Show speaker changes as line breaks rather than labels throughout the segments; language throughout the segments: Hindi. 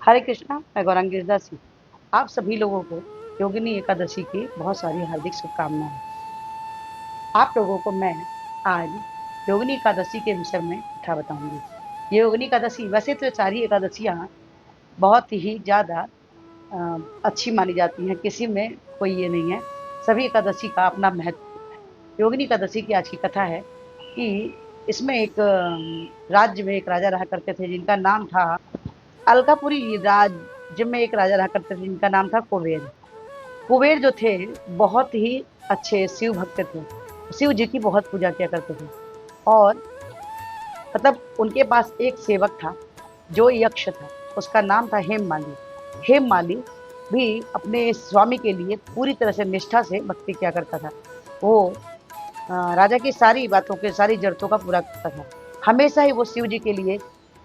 हरे कृष्णा, मैं गौरांग गिरिदासी। आप सभी लोगों को योगिनी एकादशी की बहुत सारी हार्दिक शुभकामनाएं। आप लोगों को मैं आज योगिनी एकादशी के विषय में कथा बताऊंगी। ये योगिनी एकादशी, वैसे तो सारी एकादशियां बहुत ही ज्यादा अच्छी मानी जाती हैं, किसी में कोई ये नहीं है। सभी एकादशी का अपना महत्व है। योगिनी एकादशी की आज की कथा है कि इसमें एक राज्य में एक राजा रहा करते थे जिनका नाम था अलकापुरी। राज्य में एक राजा रहा करते थे जिनका नाम था कुबेर। कुबेर जो थे बहुत ही अच्छे शिव भक्त थे। शिव जी की बहुत पूजा किया करते थे। और मतलब उनके पास एक सेवक था जो यक्ष था। उसका नाम था हेममाली। हेममाली भी अपने स्वामी के लिए पूरी तरह से निष्ठा से भक्ति किया करता था। वो राजा की सारी बातों के सारी जरूरतों का पूरा करता था। हमेशा ही वो शिव जी के लिए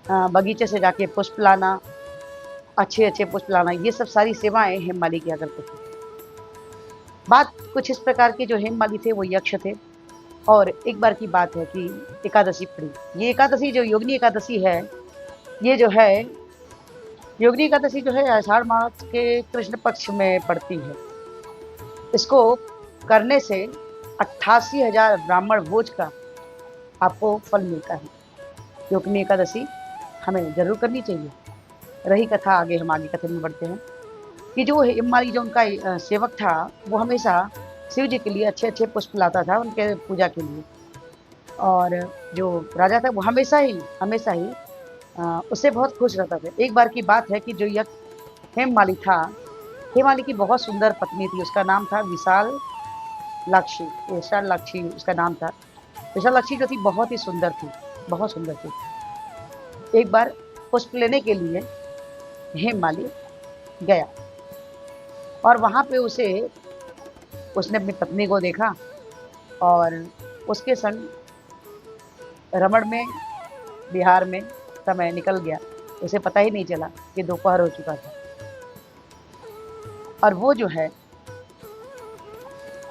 बगीचे से जाके पुष्प लाना, अच्छे अच्छे पुष्प लाना, ये सब सारी सेवाएं हेममाली किया करते थे। बात कुछ इस प्रकार की, जो हेममाली थे वो यक्ष थे। और एक बार की बात है कि एकादशी पड़ी। ये एकादशी जो योगिनी एकादशी है, ये जो है योगिनी एकादशी जो है आषाढ़ मास के कृष्ण पक्ष में पड़ती है। इसको करने से 88,000 ब्राह्मण भोज का आपको फल मिलता है। योगिनी एकादशी हमें जरूर करनी चाहिए। रही कथा, आगे हम आगे कथा में बढ़ते हैं कि जो हेममाली जो उनका सेवक था, वो हमेशा शिव जी के लिए अच्छे अच्छे पुष्प लाता था उनके पूजा के लिए। और जो राजा था वो हमेशा ही उससे बहुत खुश रहता था। एक बार की बात है कि जो यह हेममाली था, हेममाली की बहुत सुंदर पत्नी थी। उसका नाम था विशाल लाक्षी उसका नाम था। विशाल लाक्षी जो थी बहुत ही सुंदर थी, बहुत सुंदर थी। एक बार पुष्प लेने के लिए हेममाली गया और वहां पे उसने अपनी पत्नी को देखा और उसके संग रमण में, बिहार में समय निकल गया। उसे पता ही नहीं चला कि दोपहर हो चुका था। और वो जो है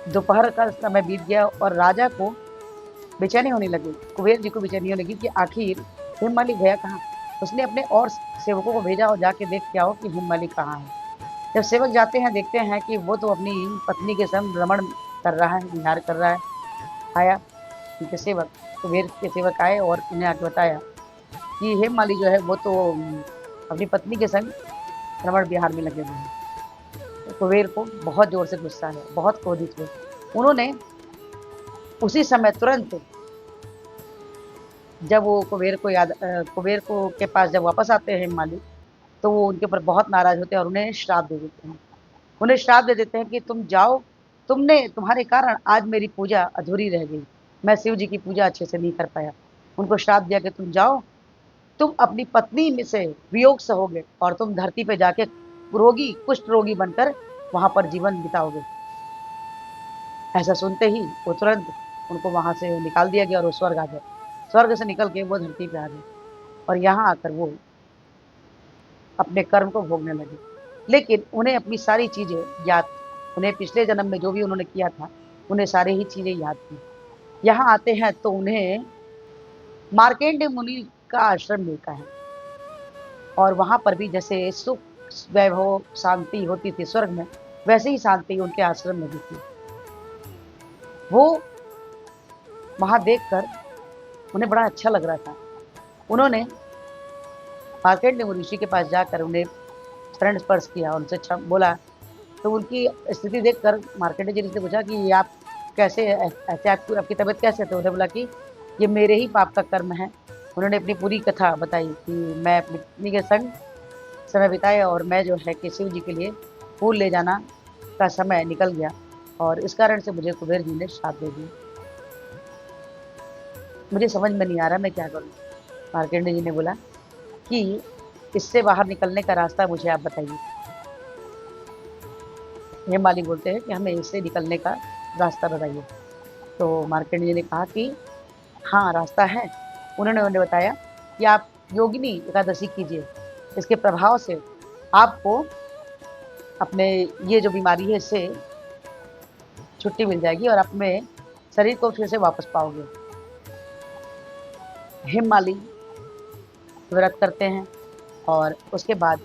दोपहर का समय बीत गया और राजा को बेचैनी होने लगी, कुबेर जी को बेचैनी होने लगी कि आखिर हेममाली गया कहाँ। उसने अपने और सेवकों को भेजा और जाके देख के आओ कि हेममाली कहाँ है। जब सेवक जाते हैं, देखते हैं कि वो तो अपनी पत्नी के संग रमण कर रहा है, विहार कर रहा है। आया उनके सेवक, कुबेर के सेवक आए और उन्हें आके बताया कि हेममाली जो है वो तो अपनी पत्नी के संग रमण विहार में लगे हुए हैं। तो कुबेर को बहुत जोर से गुस्सा है, बहुत क्रोधित हुए। उन्होंने उसी समय तुरंत, जब वो कुबेर को के पास जब वापस आते हैं हेममाली, तो वो उनके ऊपर बहुत नाराज होते हैं और उन्हें श्राप दे देते हैं। उन्हें श्राप दे देते हैं कि तुम जाओ, तुम्हारे कारण आज मेरी पूजा अधूरी रह गई। मैं शिव जी की पूजा अच्छे से नहीं कर पाया। उनको श्राप दिया कि तुम जाओ, तुम अपनी पत्नी में से वियोग सहोगे और तुम धरती पे जाके कुष्ठ रोगी बनकर वहां पर जीवन बिताओगे। ऐसा सुनते ही वो तुरंत, उनको वहां से निकाल दिया गया और वो स्वर्ग आ गए। स्वर्ग से निकल के वो धरती पे आ गए और यहाँ आकर वो अपने कर्म को भोगने लगे। लेकिन उन्हें अपनी सारी चीजें याद थी। उन्हें पिछले जन्म में जो भी उन्होंने किया था, उन्हें सारी ही चीजें याद थी। यहाँ आते हैं तो उन्हें मार्केंड मुनि का आश्रम मिलता है। और वहां पर भी जैसे सुख, वैभव, शांति होती थी स्वर्ग में, वैसे ही शांति उनके आश्रम में भी थी। वो वहां देखकर उन्हें बड़ा अच्छा लग रहा था। उन्होंने मार्केंड ऋषि के पास जाकर उन्हें चरण स्पर्श किया, उनसे बोला। तो उनकी स्थिति देखकर मार्केंड जी ने पूछा कि आप कैसे, ऐसे आपकी तबीयत कैसे? तो उन्होंने बोला कि ये मेरे ही पाप का कर्म है। उन्होंने अपनी पूरी कथा बताई कि मैं अपनी पत्नी के संग समय बिताया और मैं जो है कि शिव जी के लिए फूल ले जाना का समय निकल गया और इस कारण से मुझे कुबेर जी ने श्राप दे दिया। मुझे समझ में नहीं आ रहा मैं क्या करूं। मार्केंड जी ने बोला कि इससे बाहर निकलने का रास्ता मुझे आप बताइए। हेममाली बोलते हैं कि हमें इससे निकलने का रास्ता बताइए। तो मार्केंड जी ने कहा कि हाँ, रास्ता है। उन्होंने उन्हें बताया कि आप योगिनी एकादशी कीजिए। इसके प्रभाव से आपको अपने ये जो बीमारी है इससे छुट्टी मिल जाएगी और अपने शरीर को फिर से वापस पाओगे। हेममाली व्रत करते हैं और उसके बाद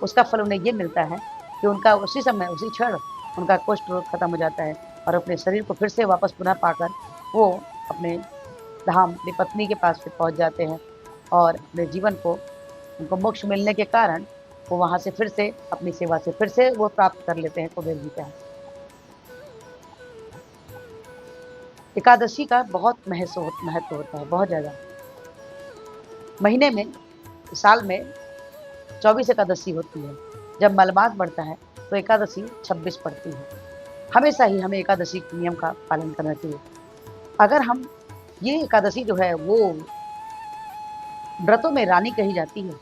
उसका फल उन्हें ये मिलता है कि उनका उसी समय, उसी क्षण उनका कुष्ठ रोग खत्म हो जाता है और अपने शरीर को फिर से वापस पुनः पाकर वो अपने धाम, अपनी पत्नी के पास फिर पहुँच जाते हैं और अपने जीवन को, उनको मोक्ष मिलने के कारण वो वहाँ से फिर से अपनी सेवा से फिर से वो प्राप्त कर लेते हैं कुबेर जी का। एकादशी का बहुत महत्व होता है, बहुत ज़्यादा। महीने में, साल में 24 एकादशी होती है। जब मलमास बढ़ता है तो एकादशी 26 पड़ती है। हमेशा ही हमें एकादशी के नियम का पालन करना चाहिए। अगर हम, ये एकादशी जो है वो व्रतों में रानी कही जाती है।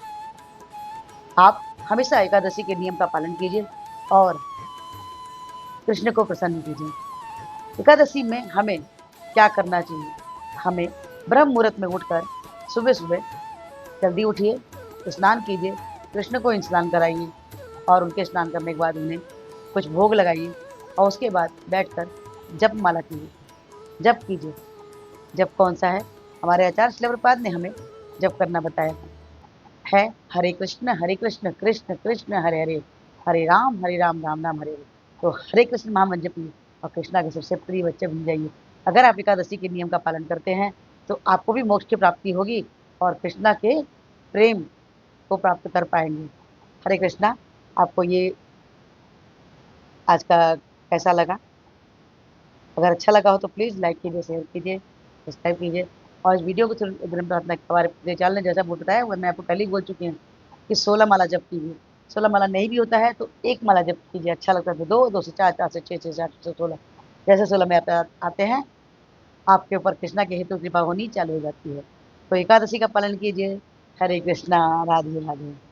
आप हमेशा एकादशी के नियम का पालन कीजिए और कृष्ण को प्रसन्न कीजिए। एकादशी में हमें क्या करना चाहिए? हमें ब्रह्म मुहूर्त में उठकर सुबह-सुबह जल्दी उठिए, स्नान कीजिए, कृष्ण को स्नान कराइए और उनके स्नान करने के बाद उन्हें कुछ भोग लगाइए और उसके बाद बैठकर जप माला कीजिए, जप कीजिए। जप कौन-सा है? हमारे आचार्य श्रील प्रभुपाद ने हमें जप करना बताया है हरे कृष्ण, कृष्ण कृष्ण हरे हरे, हरे राम, राम राम हरे हरे। तो हरे कृष्ण महामंत्र जपिए और कृष्णा के सबसे प्रिय बच्चे बन जाइए। अगर आप एकादशी के नियम का पालन करते हैं तो आपको भी मोक्ष की प्राप्ति होगी और कृष्णा के प्रेम को प्राप्त कर पाएंगे। हरे कृष्णा। आपको ये आज का कैसा लगा? अगर अच्छा लगा हो तो प्लीज़ लाइक कीजिए, शेयर कीजिए, सब्सक्राइब कीजिए और इस वीडियो को ग्रंथ प्रार्थना के बारे में चैनल ने जैसा बताया वो मैं आपको पहले ही बोल चुकी हूँ कि 16 माला जप कीजिए। 16 माला नहीं भी होता है तो 1 माला जप कीजिए, अच्छा लगता है तो 2, 2 से 4, 4 से 6, 6 से 8 से 16, जैसे 16 में आते हैं आपके ऊपर कृष्णा की हेतु कृपा होनी चालू हो जाती है। तो एकादशी का पालन कीजिए। हरे कृष्णा, राधे राधे।